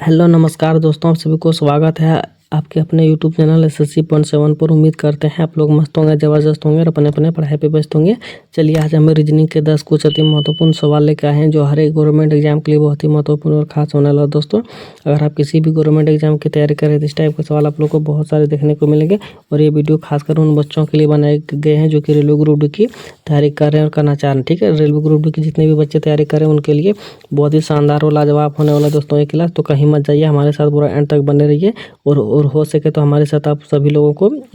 Hello नमस्कार दोस्तों, आप सभी को स्वागत है आपके अपने यूट्यूब चैनल SSC पॉइंट 7 पर। उम्मीद करते हैं आप लोग मस्त होंगे, ज़बरदस्त होंगे और अपने अपने पढ़ाई पे व्यस्त होंगे। चलिए आज हमें रीजनिंग के 10 कुछ अति महत्वपूर्ण सवाल लेकर आए हैं जो हर एक गवर्नमेंट एग्जाम के लिए बहुत ही महत्वपूर्ण और खास होने वाला है। दोस्तों अगर आप किसी भी गवर्नमेंट एग्जाम की तैयारी करें तो इस टाइप के सवाल आप लोग को बहुत सारे देखने को मिलेंगे। और ये वीडियो खासकर उन बच्चों के लिए बनाए गए हैं जो कि रेलवे ग्रुप डी की तैयारी कर रहे हैं और करना चाह रहे हैं। ठीक है, रेलवे ग्रुप डी की जितने भी बच्चे तैयारी कर रहे हैं उनके लिए बहुत ही शानदार और लाजवाब होने वाला दोस्तों ये क्लास। तो कहीं मत जाइए, हमारे साथ पूरा एंड तक बने रहिए और हो सके तो हमारे साथ आप सभी लोगों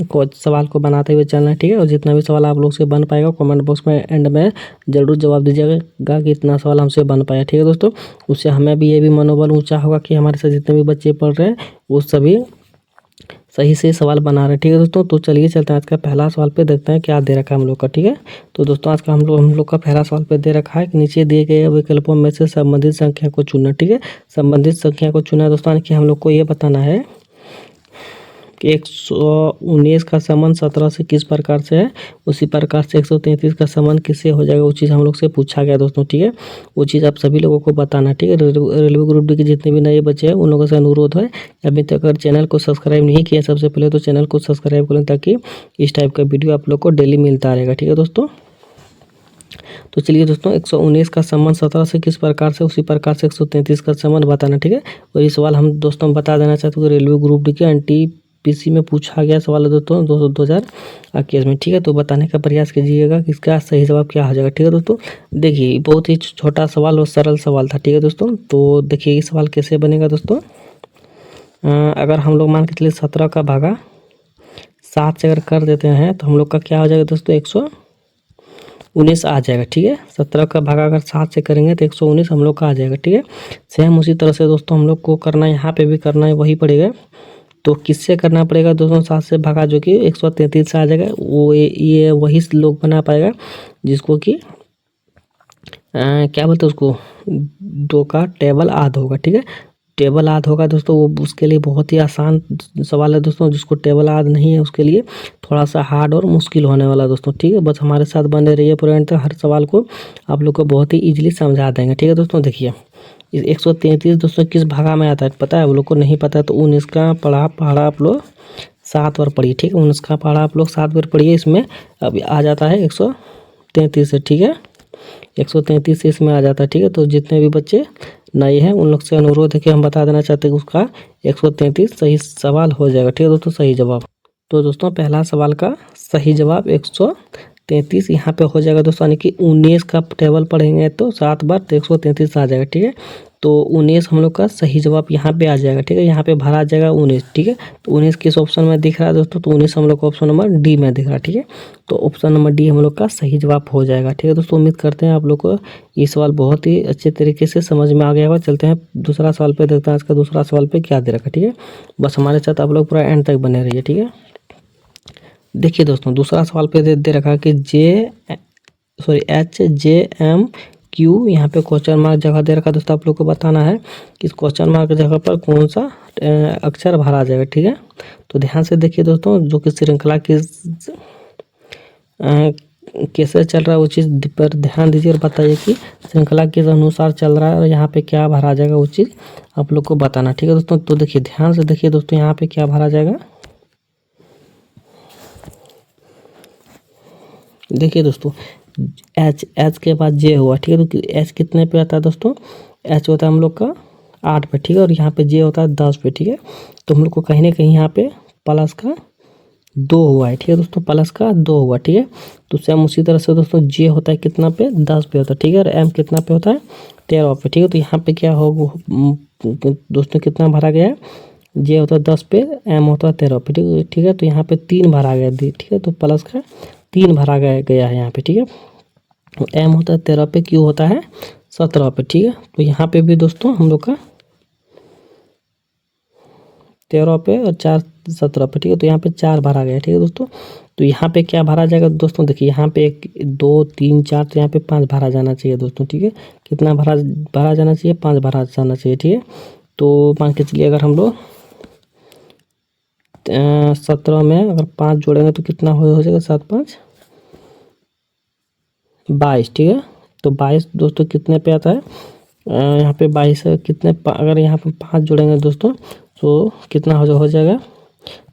को सवाल को बनाते हुए चलना है। ठीक है, और जितना भी सवाल आप लोग से बन पाएगा कमेंट बॉक्स में एंड में जरूर जवाब दीजिएगा कि इतना सवाल हमसे बन पाया। ठीक है दोस्तों, उससे हमें भी ये भी मनोबल ऊंचा होगा कि हमारे साथ जितने भी बच्चे पढ़ रहे हैं वो सभी सही से सवाल बना रहे हैं। ठीक है दोस्तों, तो चलिए चलते हैं आज का पहला सवाल पे, देखते हैं क्या दे रखा है हम लोग का। ठीक है, तो दोस्तों आज का हम लोग का पहला सवाल पे दे रखा है कि नीचे दिए गए विकल्पों में से संबंधित संख्या को चुनना। ठीक है, संबंधित संख्या को चुना दोस्तों, कि हम लोग को ये बताना है कि 119 का संबंध 17 से किस प्रकार से है, उसी प्रकार से 133 का संबंध किससे हो जाएगा, वो चीज़ हम लोग से पूछा गया दोस्तों। ठीक है, वो चीज़ आप सभी लोगों को बताना। ठीक है, रेलवे ग्रुप डी के जितने भी नए बच्चे हैं उन लोगों से अनुरोध है, अभी तक अगर चैनल को सब्सक्राइब नहीं किया सबसे पहले तो चैनल को सब्सक्राइब करें ताकि इस टाइप का वीडियो आप लोग को डेली मिलता रहेगा। ठीक है दोस्तों, तो चलिए दोस्तों 119 का संबंध 17 से किस प्रकार से, उसी प्रकार से 133 का संबंध बताना। ठीक है, और ये सवाल हम दोस्तों बता देना चाहते हैं कि रेलवे ग्रुप डी के NTPC में पूछा गया सवाल है दोस्तों 2021 में। ठीक है, तो बताने का प्रयास कीजिएगा कि इसका सही जवाब क्या हो जाएगा। ठीक है दोस्तों, देखिए बहुत ही छोटा सवाल और सरल सवाल था। ठीक है दोस्तों, तो देखिए ये सवाल कैसे बनेगा दोस्तों। अगर हम लोग मान के चलिए 17 का भागा 7 से अगर कर देते हैं तो हम लोग का क्या हो जाएगा दोस्तों, 119 आ जाएगा। ठीक है, 17 का भागा अगर 7 से करेंगे तो 119 हम लोग का आ जाएगा। ठीक है, सेम उसी तरह से दोस्तों हम लोग को करना है, यहाँ पे भी करना है, वही पड़ेगा। तो किससे करना पड़ेगा दोस्तों, 7 से भागा जो कि 133 से आ जाएगा। वो ये वही लोग बना पाएगा जिसको कि क्या बोलते हैं उसको, 2 का टेबल आध होगा। ठीक है, टेबल आध होगा दोस्तों, वो उसके लिए बहुत ही आसान सवाल है दोस्तों। जिसको टेबल आध नहीं है उसके लिए थोड़ा सा हार्ड और मुश्किल होने वाला है दोस्तों। ठीक है, बस हमारे साथ बने रहिए पूरे एंड तक, हर सवाल को आप लोग को बहुत ही ईजिली समझा देंगे। ठीक है दोस्तों, देखिए 133 दोस्तों किस भागा में आता है पता है, वो लोग को नहीं पता है तो 19 का पढ़ा आप लोग 7 बार पढ़िए। ठीक है, 19 का पढ़ा आप लोग 7 बार पढ़िए, इसमें अब आ जाता है 133 से। ठीक है, 133 इसमें आ जाता है। ठीक है, तो जितने भी बच्चे नए हैं उन लोग से अनुरोध है कि हम बता देना चाहते हैं कि उसका 133 सही सवाल हो जाएगा। ठीक है दोस्तों, सही जवाब। तो दोस्तों पहला सवाल का सही जवाब 133 यहाँ पे हो जाएगा दोस्तों, यानी कि 19 का टेबल पढ़ेंगे तो 7 बार तो 133 आ जाएगा। ठीक है, तो 19 हम लोग का सही जवाब यहाँ पे आ जाएगा। ठीक है, यहाँ पे भरा जाएगा 19। ठीक है, तो 19 किस ऑप्शन में दिख रहा है दोस्तों, तो 19 हम लोग को ऑप्शन नंबर डी में दिख रहा है। ठीक है, तो ऑप्शन नंबर डी हम लोग का सही जवाब हो जाएगा। ठीक है दोस्तों, उम्मीद करते हैं आप लोग को ये सवाल बहुत ही अच्छे तरीके से समझ में आ गया होगा। चलते हैं दूसरा सवाल पे, देखते हैं आज का दूसरा सवाल पे क्या दे रखा है। ठीक है, बस हमारे साथ आप लोग पूरा एंड तक बने रहिए। ठीक है, देखिए दोस्तों दूसरा सवाल पे दे रखा है कि HJMQ यहाँ पे क्वेश्चन मार्क जगह दे रखा है दोस्तों। आप लोग को बताना है कि इस क्वेश्चन मार्क जगह पर कौन सा अक्षर भरा जाएगा। ठीक है, तो ध्यान से देखिए दोस्तों, जो कि श्रृंखला की कैसे चल रहा है वो चीज़ पर ध्यान दीजिए और बताइए कि श्रृंखला के अनुसार चल रहा है और यहाँ पे क्या भरा जाएगा वो चीज़ आप लोग को बताना। ठीक है दोस्तों, तो देखिए ध्यान से देखिए दोस्तों, यहाँ पे क्या भरा जाएगा। देखिए दोस्तों एच के बाद जे हुआ। ठीक है, तो एच कितने पे आता है दोस्तों, एच होता है हम लोग का 8 पे। ठीक है, और यहाँ पे जे होता है 10 पे। ठीक है, तो हम लोग को कहीं ना कहीं यहाँ पे प्लस का 2 हुआ है। ठीक है दोस्तों, प्लस का 2 हुआ। ठीक है, तो सेम उसी तरह से दोस्तों जे होता है कितना पे, 10 पे होता है। ठीक है, और एम कितना पे होता है, 13 पे। ठीक है, तो यहाँ पे क्या होगा दोस्तों, कितना भरा गया है, जे होता है 10 पे, एम होता है 13 पे। ठीक है, तो यहाँ पे 3 भरा गया। ठीक है, तो प्लस का 3 भरा गया है यहाँ पे। ठीक है, तो एम होता है 13 पे, क्यू होता है 17 पे। ठीक है, तो यहाँ पे भी दोस्तों हम लोग का 13 पे और 4 17 पे। ठीक है, तो यहाँ पे 4 भरा गया। ठीक है दोस्तों, तो यहाँ पे क्या भरा जाएगा दोस्तों, देखिए यहाँ पे 1 2 3 4, तो यहाँ पे 5 भरा जाना चाहिए दोस्तों। ठीक है, कितना भरा जाना चाहिए, 5 भरा जाना चाहिए। ठीक है, तो मान के चलिए अगर हम लोग 17 में अगर 5 जोड़ेंगे तो कितना हो जाएगा, 7 5 22। ठीक है, तो 22 दोस्तों कितने पे आता है, यहाँ पे 22 कितने अगर यहाँ पे 5 जोड़ेंगे दोस्तों तो कितना हो जाएगा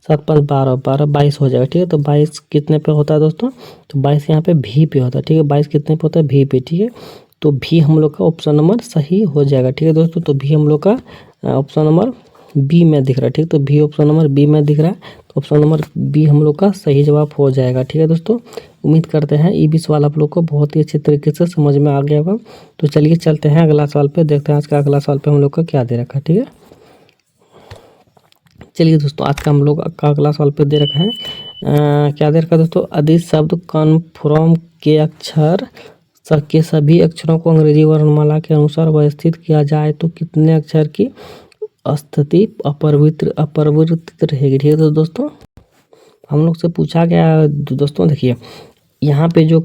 7 5 12 12 22 हो जाएगा। ठीक है, तो 22 कितने पे होता है दोस्तों, तो 22 यहाँ पे भी पे होता है। ठीक है, 22 कितने पे होता है भी पे। ठीक है, तो भी हम लोग का ऑप्शन नंबर सही हो जाएगा। ठीक है दोस्तों, तो भी हम लोग का ऑप्शन नंबर बी में दिख रहा है। ठीक है, तो भी ऑप्शन नंबर बी में दिख रहा है, तो ऑप्शन नंबर बी हम लोग का सही जवाब हो जाएगा। ठीक है दोस्तों, उम्मीद करते हैं ई सवाल आप लोग को बहुत ही अच्छे तरीके से समझ में आ गया होगा। तो चलिए चलते हैं अगला सवाल पे, देखते हैं आज का अगला सवाल पे हम लोग का क्या दे रखा है। ठीक है, चलिए दोस्तों आज का हम लोग का अगला सवाल पे दे रखा है क्या दे रखा है दोस्तों, अधिक शब्द कन्फर्म के अक्षर के सभी अक्षरों को अंग्रेजी वर्णमाला के अनुसार व्यवस्थित किया जाए तो कितने अक्षर की स्थिति अपरिवर्तित रहेगी। ठीक है, तो दोस्तों हम लोग से पूछा गया दोस्तों, देखिए यहाँ पे जो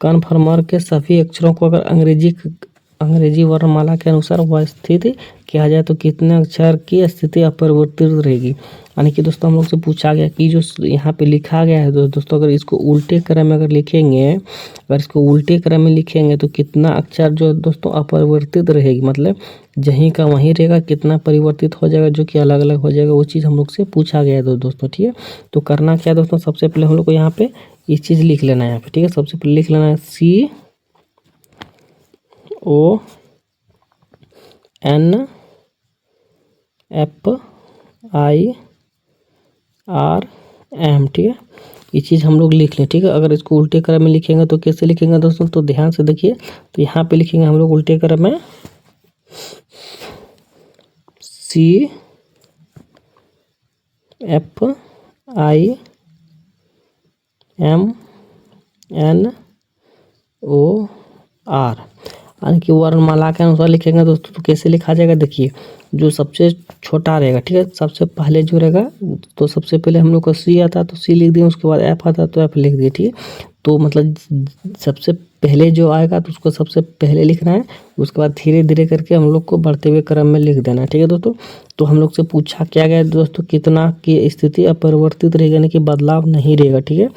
कन्फर्मर के सभी अक्षरों को अगर अंग्रेजी वर्णमाला के अनुसार व्यवस्थित किया जाए तो कितने अक्षर की स्थिति अपरिवर्तित रहेगी। यानी कि दोस्तों हम लोग से पूछा गया कि जो यहाँ पे लिखा गया है दोस्तों, अगर इसको उल्टे क्रम में लिखेंगे तो कितना अक्षर जो दोस्तों अपरिवर्तित रहेगी, मतलब जहीं का वहीं रहेगा, कितना परिवर्तित हो जाएगा जो कि अलग अलग हो जाएगा, वो चीज़ हम लोग से पूछा गया है दोस्तों। ठीक है, तो करना क्या दोस्तों, सबसे पहले हम लोग को यहाँ पे ये चीज़ लिख लेना है यहाँ पे। ठीक है, सबसे पहले लिख लेना है CONFIRM। ठीक है, ये चीज़ हम लोग लिख लें। ठीक है, अगर इसको उल्टे क्रम में लिखेंगे तो कैसे लिखेंगे दोस्तों, तो ध्यान से देखिए, तो यहाँ पे लिखेंगे हम लोग उल्टे क्रम में CFIMNOR, यानी कि वर्णमाला के अनुसार लिखेंगे दोस्तों। तो कैसे लिखा जाएगा, देखिए जो सबसे छोटा रहेगा, ठीक है, सबसे पहले जो रहेगा, तो सबसे पहले हम लोग को सी आता तो सी लिख दिए, उसके बाद एफ आता तो एफ लिख दिए। ठीक है, तो मतलब सबसे पहले जो आएगा तो उसको सबसे पहले लिखना है, उसके बाद धीरे धीरे करके हम लोग को बढ़ते हुए क्रम में लिख देना है। ठीक है दोस्तों, तो हम लोग से पूछा क्या गया दोस्तों, कितना की स्थिति अपरिवर्तित रहेगा, यानी कि बदलाव नहीं रहेगा। ठीक है,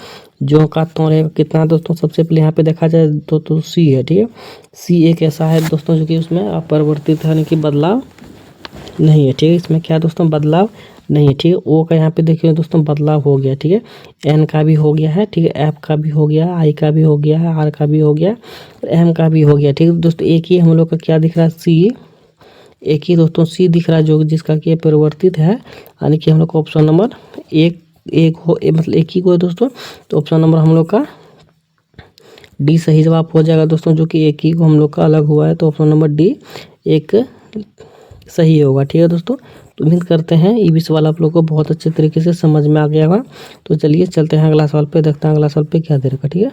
जो का तो रहेगा कितना दोस्तों, सबसे पहले यहाँ पे देखा जाए तो सी है। ठीक है, सी एक ऐसा है दोस्तों जो कि उसमें अपरिवर्तित है, यानी कि बदलाव नहीं है। ठीक है, इसमें क्या दोस्तों, बदलाव नहीं है। ठीक है, ओ का यहाँ पे देखिए दोस्तों बदलाव हो गया। ठीक है, एन का भी हो गया है। ठीक है, एफ का भी हो गया, आई का भी हो गया है, आर का भी हो गया, एम का भी हो गया। ठीक है दोस्तों, एक ही हम लोग का क्या दिख रहा है, सी, एक ही दोस्तों सी दिख रहा है जो जिसका कि परिवर्तित है, यानी कि हम लोग का ऑप्शन नंबर एक हो, मतलब एक ही को है दोस्तों, तो ऑप्शन नंबर हम लोग का डी सही जवाब हो जाएगा दोस्तों, जो कि एक ही को हम लोग का अलग हुआ है, तो ऑप्शन नंबर डी एक सही होगा। ठीक है दोस्तों, तो उम्मीद करते हैं ये भी सवाल आप लोग को बहुत अच्छे तरीके से समझ में आ गया होगा। तो चलिए चलते हैं अगला सवाल पे, देखते हैं अगला सवाल पे क्या दे रखा। ठीक है,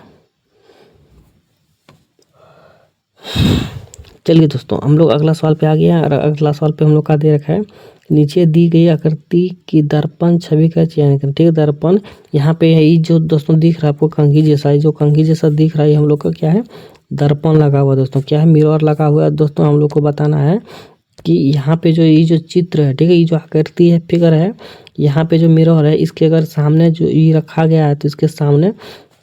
चलिए दोस्तों हम लोग अगला सवाल पे आ गए हैं, और अगला सवाल पे हम लोग का दे रखा है, नीचे दी गई आकृति की दर्पण छवि का चयन करें। ठीक है, दर्पण यहाँ पे है, ये जो दोस्तों दिख रहा है आपको कंघी जैसा, जो कंघी जैसा दिख रहा है हम लोग का क्या है, दर्पण लगा हुआ दोस्तों, क्या है, मिरर लगा हुआ है दोस्तों। हम लोग को बताना है कि यहाँ पे जो ये जो चित्र है, ठीक है, ये जो आकृति है, फिगर है, यहाँ पे जो मिरर है, इसके अगर सामने जो ये रखा गया है तो इसके सामने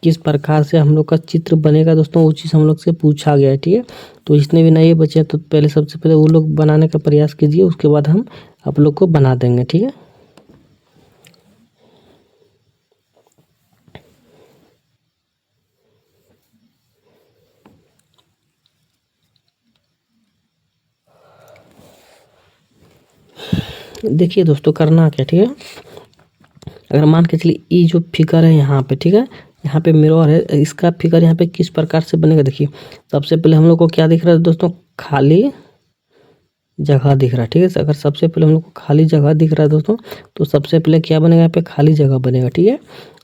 किस प्रकार से हम लोग का चित्र बनेगा दोस्तों, वो चीज़ हम लोग से पूछा गया है। ठीक है, तो इसने भी नहीं बचे तो पहले सबसे पहले वो लोग बनाने का प्रयास कीजिए, उसके बाद हम आप लोग को बना देंगे। ठीक है, देखिए दोस्तों करना क्या, ठीक है, अगर मान के चलिए ये जो फिगर है यहाँ पे, ठीक है, यहाँ पे मिरर है, इसका फिगर यहाँ पे किस प्रकार से बनेगा, देखिए सबसे पहले हम लोग को क्या दिख रहा है दोस्तों, खाली जगह दिख रहा है। ठीक है, अगर सबसे पहले हम लोग को खाली जगह दिख रहा है दोस्तों, तो सबसे पहले क्या बनेगा, यहाँ पे खाली जगह बनेगा। ठीक है,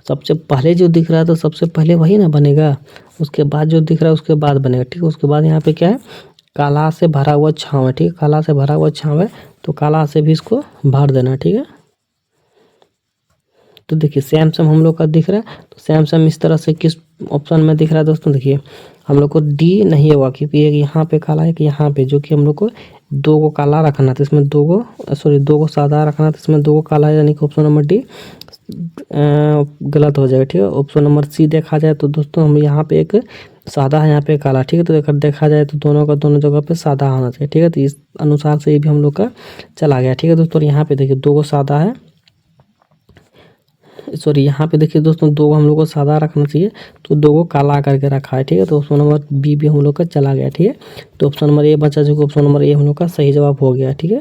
सबसे पहले जो दिख रहा है तो सबसे पहले वही ना बनेगा, उसके बाद जो दिख रहा है उसके बाद बनेगा। ठीक है, उसके बाद यहाँ पे क्या है, काला से भरा हुआ छाँव है। ठीक है, काला से भरा हुआ छाँव है, तो काला से भी इसको भर देना। ठीक है, तो देखिए सेम सेम हम लोग का दिख रहा है, तो सेम सेम इस तरह से किस ऑप्शन में दिख रहा है दोस्तों, देखिए हम लोग को डी नहीं होगा, क्योंकि एक यहाँ पे काला है, कि यहाँ पे जो कि हम लोग को दो को काला रखना था, इसमें दो को सादा रखना था, इसमें दो को काला है, यानी कि ऑप्शन नंबर डी गलत हो जाएगा। ठीक है, ऑप्शन नंबर सी देखा जाए तो दोस्तों हम यहाँ पे एक सादा है, यहाँ पे काला। ठीक है, तो अगर देखा जाए तो दोनों का दोनों जगह पे सादा होना चाहिए। ठीक है, तो इस अनुसार से ये भी हम लोग का चला गया। ठीक है दोस्तों, यहाँ पे देखिए 2 को सादा है, सॉरी यहाँ पे देखिए दोस्तों 2 को हम लोग को सादा रखना चाहिए, तो 2 को काला करके रखा है। ठीक है, तो ऑप्शन नंबर बी भी हम लोग का चला गया। ठीक है, तो ऑप्शन नंबर ए बचा, जो ऑप्शन नंबर ए हम लोग का सही जवाब हो गया। ठीक है,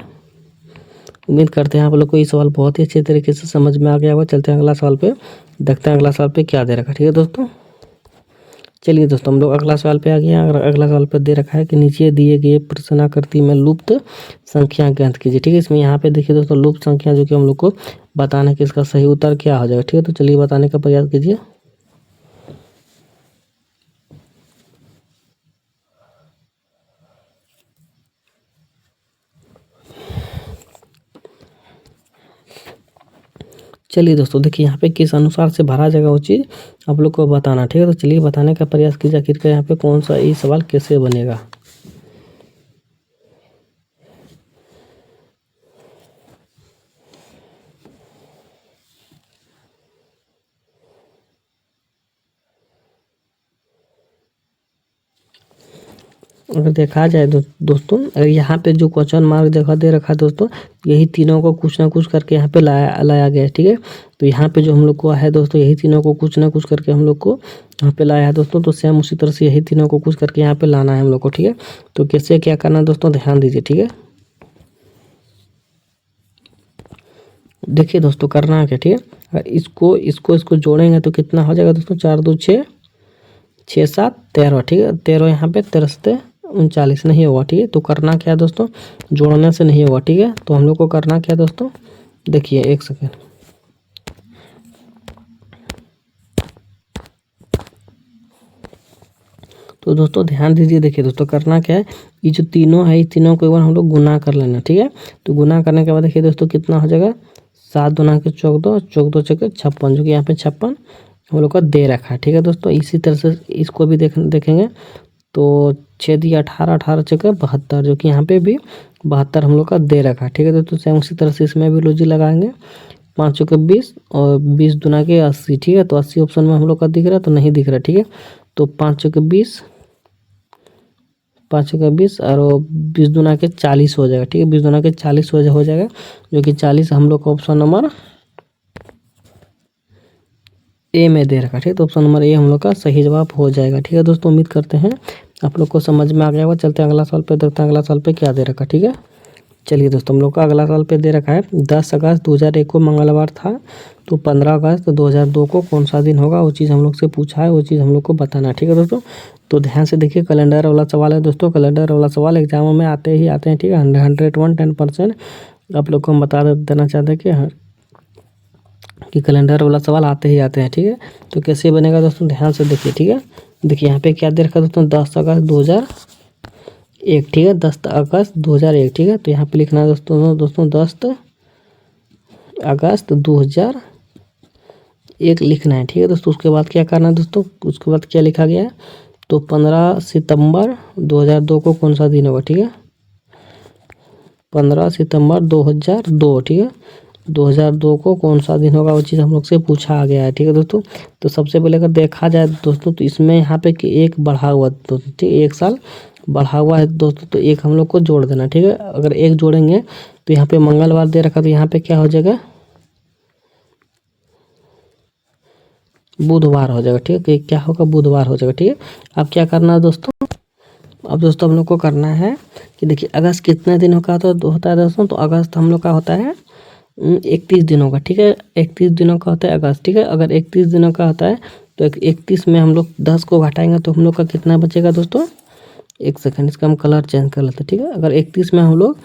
उम्मीद करते हैं आप लोग को ये सवाल बहुत ही अच्छे तरीके से समझ में आ गया होगा। चलते हैं अगला सवाल पे, देखते हैं अगला सवाल पे क्या दे रखा है। ठीक है दोस्तों, चलिए दोस्तों हम लोग अगला सवाल पे आ गए हैं। अगला सवाल पे दे रखा है कि नीचे दिए गए प्रश्नाकृति में लुप्त संख्या ज्ञात कीजिए। ठीक है, इसमें यहाँ पे देखिए दोस्तों लुप्त संख्या जो कि हम लोग को बताना है कि इसका सही उत्तर क्या हो जाएगा। ठीक है, तो चलिए बताने का प्रयास कीजिए। चलिए दोस्तों देखिए यहाँ पे किस अनुसार से भरा जाएगा वो चीज़ आप लोग को बताना। ठीक है, तो चलिए बताने का प्रयास कीजिए आखिरकार यहाँ पे कौन सा ये सवाल कैसे बनेगा। अगर देखा जाए दोस्तों, अगर यहाँ पे जो क्वेश्चन मार्क देखा दे रखा है दोस्तों, यही तीनों को कुछ ना कुछ करके यहाँ पे लाया गया है। ठीक है, तो यहाँ पे जो हम लोग को है दोस्तों, यही तीनों को कुछ ना कुछ करके हम लोग को यहाँ पे लाया है दोस्तों। तो सेम उसी तरह से यही तीनों को कुछ करके यहाँ पे लाना है हम लोग को। ठीक है, तो कैसे क्या करना है दोस्तों, ध्यान दीजिए। ठीक है, देखिए दोस्तों करना है क्या। ठीक है, इसको जोड़ेंगे तो कितना हो जाएगा दोस्तों, 4 2 6 6 7 13। ठीक है, 13 यहाँ पे 13 से 39 नहीं होगा। ठीक है, तो करना क्या है दोस्तों, जोड़ने से नहीं होगा। ठीक है, तो हम लोग को करना क्या है दोस्तों, देखिए 1 सेकेंड। तो दोस्तों ध्यान दीजिए, देखिए दोस्तों करना क्या है, ये जो तीनों है, इस तीनों को एक बार हम लोग गुना कर लेना। ठीक है, तो गुना करने के बाद देखिए दोस्तों कितना हो जाएगा, 7 दूना के 14, 14 चौके 56, जो कि यहाँ पे 56 हम लोग का दे रखा है। ठीक है दोस्तों, इसी तरह से इसको भी देखेंगे तो 6 दिया 18, 18 चौके 72, जो कि यहाँ पे भी 72 हम लोग का दे रखा है। ठीक है दोस्तों, सेम उसी तरह से इसमें भी लॉजिक लगाएंगे, 5 चौके 20 और 20 दूना के 80। ठीक है, तो 80 ऑप्शन में हम लोग का दिख रहा है, तो नहीं दिख रहा। ठीक है, तो 5 चौके 20, 5 चौके 20 और 20 दूना के 40 हो जाएगा। ठीक है, 20 दूना के 40 हो जाएगा, जो कि 40 हम लोग का ऑप्शन नंबर ए में दे रखा। ठीक है, तो ऑप्शन नंबर ए हम लोग का सही जवाब हो जाएगा। ठीक है दोस्तों, उम्मीद करते हैं आप लोग को समझ में आ गया होगा। चलते हैं अगला सवाल पे, देखते हैं अगला सवाल पे क्या दे रखा। ठीक है, चलिए दोस्तों हम लोग का अगला सवाल पे दे रखा है, 10 अगस्त 2001 को मंगलवार था, तो 15 अगस्त 2002 को कौन सा दिन होगा, वो चीज़ हम लोग से पूछा है, वो चीज़ हम लोग को बताना है। ठीक है दोस्तों, तो ध्यान से देखिए, कैलेंडर वाला सवाल है दोस्तों। कैलेंडर वाला सवाल एग्जामों में आते ही आते हैं। ठीक है, 110% आप लोग को हम बता देना चाहते हैं कि कैलेंडर वाला सवाल आते ही आते हैं। ठीक है, तो कैसे बनेगा दोस्तों, ध्यान से देखिए। ठीक है, देखिए यहाँ पे क्या दे रखा है दोस्तों, 10 अगस्त 2001। ठीक है, 10 अगस्त 2001। ठीक है, तो यहाँ पे लिखना है दोस्तों 10 अगस्त 2001 लिखना है। ठीक है दोस्तों, उसके बाद क्या करना है दोस्तों, उसके बाद क्या लिखा गया है, तो 15 सितंबर 2002 को कौन सा दिन होगा। ठीक है, 15 सितंबर 2002। ठीक है, 2002 को कौन सा दिन होगा, वो चीज़ हम लोग से पूछा गया है। ठीक है दोस्तों, तो सबसे पहले अगर देखा जाए दोस्तों, तो इसमें यहाँ पे कि एक बढ़ा हुआ दोस्तों, ठीक है, 1 साल बढ़ा हुआ है दोस्तों, तो एक हम लोग को जोड़ देना। ठीक है, अगर एक जोड़ेंगे तो यहाँ पे मंगलवार दे रखा, तो यहाँ पे क्या हो जाएगा, बुधवार हो जाएगा। ठीक है, क्या होगा, बुधवार हो जाएगा। ठीक है, अब क्या करना है दोस्तों, अब दोस्तों हम लोग को करना है कि देखिए अगस्त कितने दिनों का तो होता है दोस्तों, तो अगस्त हम लोग का होता है 31 दिनों का। ठीक है, 31 दिनों का होता है अगस्त। ठीक है, अगर 31 दिनों का होता है तो 31 में हम लोग 10 को घटाएंगे तो हम लोग का कितना बचेगा दोस्तों, 1 सेकंड, इसका हम कलर चेंज कर लेते हैं। ठीक है, अगर 31 में हम लोग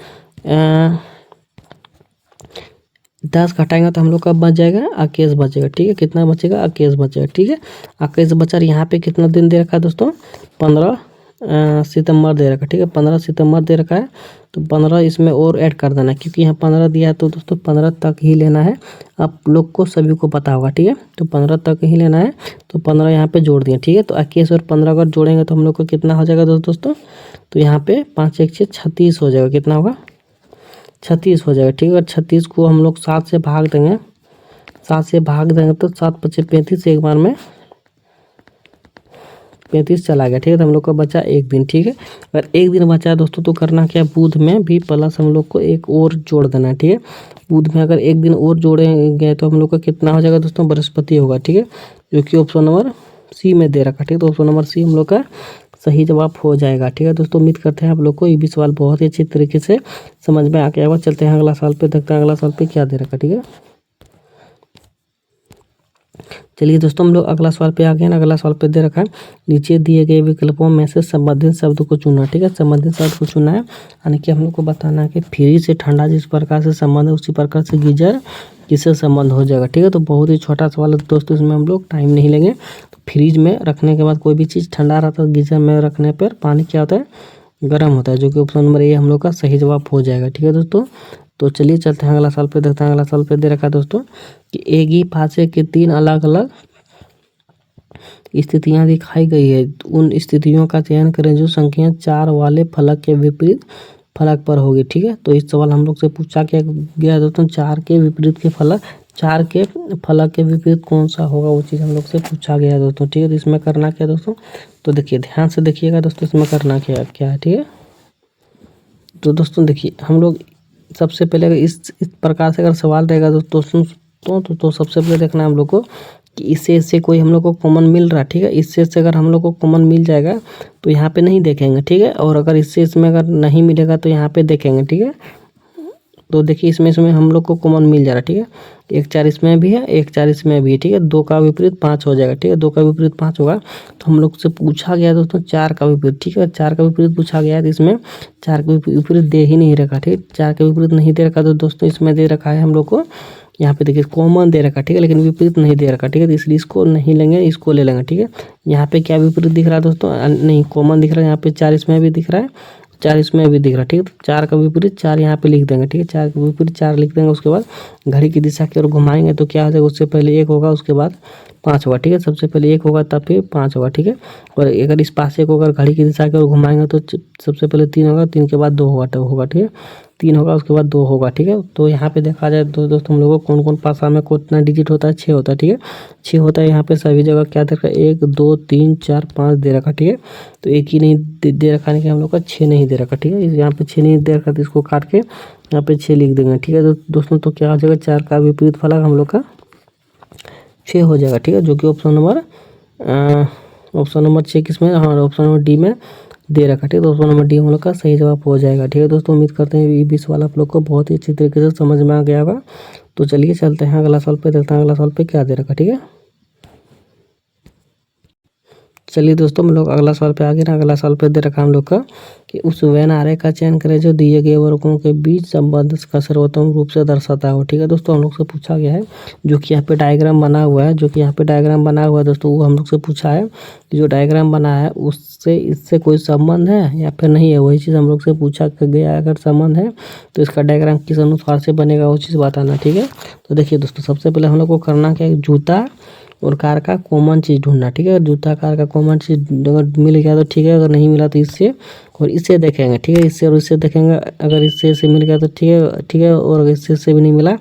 10 घटाएंगे तो हम लोग का बच जाएगा, 21 बचेगा। ठीक है, कितना बचेगा, 21 बचेगा। ठीक है, 21 बचा, यहाँ पे कितना दिन दे रखा है दोस्तों, 15 सितंबर दे रखा है। ठीक है, 15 सितंबर दे रखा है, तो 15 इसमें और ऐड कर देना, क्योंकि यहाँ 15 दिया है, तो दोस्तों 15 तक ही लेना है। आप लोग को सभी को पता होगा। ठीक है, तो 15 तक ही लेना है, तो 15 यहाँ पे जोड़ दिए। ठीक है, तो 21 और 15 अगर जोड़ेंगे तो हम लोग को कितना हो जाएगा दोस्तों, तो यहाँ पे 5 1 6 36 हो जाएगा। कितना होगा, 36 हो जाएगा। ठीक है, 36 को हम लोग 7 से भाग देंगे, 7 से भाग देंगे तो 7 × 5 = 35, एक बार में 35 चला गया, ठीक है। तो हम लोग का बचा एक दिन, ठीक है। अगर एक दिन बचा है दोस्तों तो करना क्या, बुध में भी प्लस हम लोग को एक और जोड़ देना है, ठीक है। बुध में अगर एक दिन और जोड़ेंगे तो हम लोग का कितना हो जाएगा दोस्तों, बृहस्पति होगा, ठीक है, जो कि ऑप्शन नंबर सी में दे रखा, ठीक है। तो ऑप्शन नंबर सी हम लोग का सही जवाब हो जाएगा, ठीक है दोस्तों। उम्मीद करते हैं आप लोग को ये भी सवाल बहुत ही अच्छी तरीके से समझ में आ गया होगा। चलते हैं अगला सवाल पे, देखते हैं अगला सवाल पे क्या दे रखा, ठीक है। चलिए दोस्तों हम लोग अगला सवाल पे आ गए ना। अगला सवाल पे दे रखा है, नीचे दिए गए विकल्पों में से संबंधित शब्द को चुना, ठीक है। संबंधित शब्द को चुना है, यानी कि हम लोग को बताना है कि फ्रिज से ठंडा जिस प्रकार से संबंध है उसी प्रकार से गीजर किससे संबंध हो जाएगा, ठीक है। तो बहुत ही छोटा सवाल है दोस्तों, इसमें हम लोग टाइम नहीं लेंगे। तो फ्रिज में रखने के बाद कोई भी चीज़ ठंडा रहता है, गीजर में रखने पर पानी क्या होता है, गर्म होता है, जो कि ऑप्शन नंबर ए हम लोग का सही जवाब हो जाएगा, ठीक है दोस्तों। तो चलिए चलते हैं अगला सवाल पे, देखते हैं अगला सवाल पे दे रखा है दोस्तों कि एक ही फांसे की 3 अलग अलग स्थितियां दिखाई गई है, उन स्थितियों का चयन करें जो संख्या 4 वाले फलक के विपरीत फलक पर होगी, ठीक है। तो इस सवाल हम लोग से पूछा क्या गया दोस्तों, 4 के विपरीत के फलक, 4 के फलक के विपरीत कौन सा होगा, वो चीज़ हम लोग से पूछा गया है दोस्तों, ठीक है। तो इसमें करना क्या दोस्तों, तो देखिए ध्यान से देखिएगा दोस्तों, इसमें करना क्या क्या है, ठीक है। तो दोस्तों देखिए हम लोग सबसे पहले अगर इस प्रकार से अगर सवाल रहेगा दोस्तों तो सबसे पहले देखना है हम लोग को कि इससे कोई हम लोग को कॉमन मिल रहा है, ठीक है। इससे अगर हम लोग को कॉमन मिल जाएगा तो यहाँ पे नहीं देखेंगे, ठीक है। और अगर इसमें अगर नहीं मिलेगा तो यहाँ पे देखेंगे, ठीक है। तो देखिए इसमें हम लोग को कॉमन मिल जा रहा है, ठीक है। 1 4 इसमें भी है, 1 4 इसमें भी है, ठीक है। 2 का विपरीत 5 हो जाएगा, ठीक है। 2 का विपरीत 5 होगा। तो हम लोग से पूछा गया दोस्तों 4 का विपरीत, ठीक है। 4 का विपरीत पूछा गया है, तो इसमें 4 का विपरीत दे ही नहीं रखा, ठीक है। 4 का विपरीत नहीं दे रखा तो दोस्तों इसमें दे रखा है हम लोग को, यहाँ पे देखिए कॉमन दे रखा, ठीक है, लेकिन विपरीत नहीं दे रखा, ठीक है। तो इसलिए इसको नहीं लेंगे, इसको ले लेंगे, ठीक है। यहाँ पे क्या विपरीत दिख रहा है दोस्तों, नहीं कॉमन दिख रहा है, यहाँ पे 4 इसमें भी दिख रहा है, 4 इसमें भी दिख रहा है, ठीक है। तो 4 का विपरीत 4 यहाँ पे लिख देंगे, ठीक है। 4 का विपरीत 4 लिख देंगे, उसके बाद घड़ी की दिशा की ओर घुमाएंगे तो क्या हो जाएगा, उससे पहले 1 होगा, उसके बाद 5 होगा, ठीक है। सबसे पहले 1 होगा तब फिर 5 होगा, ठीक है। और अगर इस पासे को अगर घड़ी की दिशा की ओर घुमाएंगे तो सबसे पहले 3 होगा, 3 के बाद 2 होगा, ठीक है। 3 होगा, उसके बाद 2 होगा, ठीक है। तो यहाँ पे देखा जाए तो दोस्तों हम लोगों को कौन कौन पासा में कितना डिजिट होता है, 6 होता है, ठीक है। 6 होता है, यहाँ पे सभी जगह क्या दे रखा है, 1 2 3 4 5 दे रखा, ठीक है। तो एक ही नहीं दे रखा, नहीं कि हम लोग का 6 नहीं दे रखा, ठीक है। यहाँ पे 6 नहीं दे रखा तो इसको काट के यहाँ पे 6 लिख देंगे, ठीक है। तो दोस्तों तो क्या हो जाएगा, 4 का विपरीत फलक हम लोग का 6 हो जाएगा, ठीक है। जो कि ऑप्शन नंबर 6 किसमें, हाँ ऑप्शन नंबर डी में दे रखा, ठीक है। तो ऑप्शन नंबर डी हम लोग का सही जवाब हो जाएगा, ठीक है दोस्तों। उम्मीद करते हैं ये 20 वाला आप लोग को बहुत ही अच्छी तरीके से समझ में आ गया होगा। तो चलिए चलते हैं अगला सवाल पे, देखते हैं अगला सवाल पे क्या दे रखा, ठीक है। चलिए दोस्तों हम लोग अगला सवाल पे आ गए ना। अगला सवाल पे दे रखा हम लोग का कि उस वेन आरेख का चयन करें जो दिए गए वर्गों के बीच संबंध का सर्वोत्तम रूप से दर्शाता हो, ठीक है दोस्तों। हम लोग से पूछा गया है, जो कि यहाँ पे डायग्राम बना हुआ है, दोस्तों वो हम लोग से पूछा है कि जो डायग्राम बना है उससे इससे कोई संबंध है या फिर नहीं है, वही चीज़ हम लोग से पूछा गया है। अगर संबंध है तो इसका डायग्राम किस अनुसार से बनेगा वो चीज़ बताना, ठीक है। तो देखिए दोस्तों सबसे पहले हम लोग को करना क्या है, जूता और कार का कॉमन चीज़ ढूंढना, ठीक है। जूता कार का कॉमन चीज़ अगर मिल गया तो ठीक है, अगर नहीं मिला तो इससे और इससे देखेंगे, ठीक है। इससे और इससे देखेंगे, अगर इससे मिल गया तो ठीक है। और अगर इससे भी नहीं मिला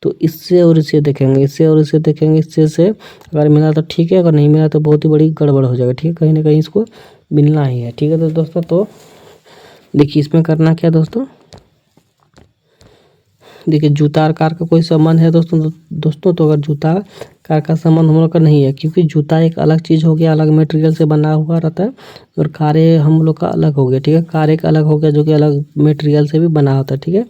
तो इससे और इससे देखेंगे, इससे और इससे देखेंगे, इससे से अगर मिला तो ठीक है, अगर नहीं मिला तो बहुत ही बड़ी गड़बड़ हो जाएगा, ठीक है। कहीं ना कहीं इसको मिलना ही है, ठीक है। तो दोस्तों तो देखिए इसमें करना क्या दोस्तों, देखिए जूता और कार का कोई संबंध है दोस्तों तो अगर जूता कार का संबंध हम लोग का नहीं है, क्योंकि जूता एक अलग चीज़ हो गया, अलग मटेरियल से बना हुआ रहता है, और कार हम लोग का अलग हो गया, ठीक है। कार एक अलग हो गया जो कि अलग मटेरियल से भी बना होता है, ठीक है।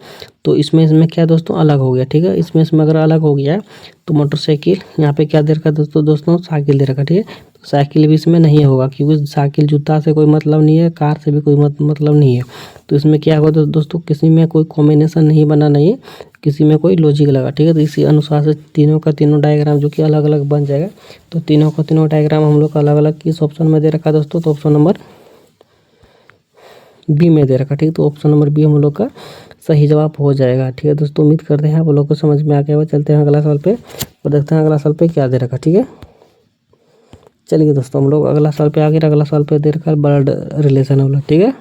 तो इसमें क्या दोस्तों अलग हो गया, ठीक है। इसमें अगर अलग हो गया तो मोटरसाइकिल यहाँ पे क्या दे रखा दोस्तों साइकिल दे रखा, ठीक है। तो साइकिल भी इसमें नहीं होगा, क्योंकि साइकिल जूता से कोई मतलब नहीं है, कार से भी कोई मतलब नहीं है। तो इसमें क्या होगा दोस्तों, किसी में कोई कॉम्बिनेशन नहीं बना, नहीं है किसी में कोई लॉजिक लगा, ठीक है। तो इसी अनुसार से तीनों का तीनों डायग्राम जो कि अलग अलग बन जाएगा। तो तीनों का तीनों डायग्राम हम लोग का अलग अलग किस ऑप्शन में दे रखा दोस्तों, तो ऑप्शन नंबर बी में दे रखा, ठीक है। तो ऑप्शन नंबर बी हम लोग का सही जवाब हो जाएगा, ठीक है दोस्तों। उम्मीद करते हैं आप लोग को समझ में आ गया होगा। चलते हैं अगला सवाल पे और देखते हैं अगला सवाल पे क्या दे रखा, ठीक है। चलिए दोस्तों हम लोग अगला सवाल पे आ गए। अगला सवाल पे दे रखा है ब्लड रिलेशन वाला, ठीक है।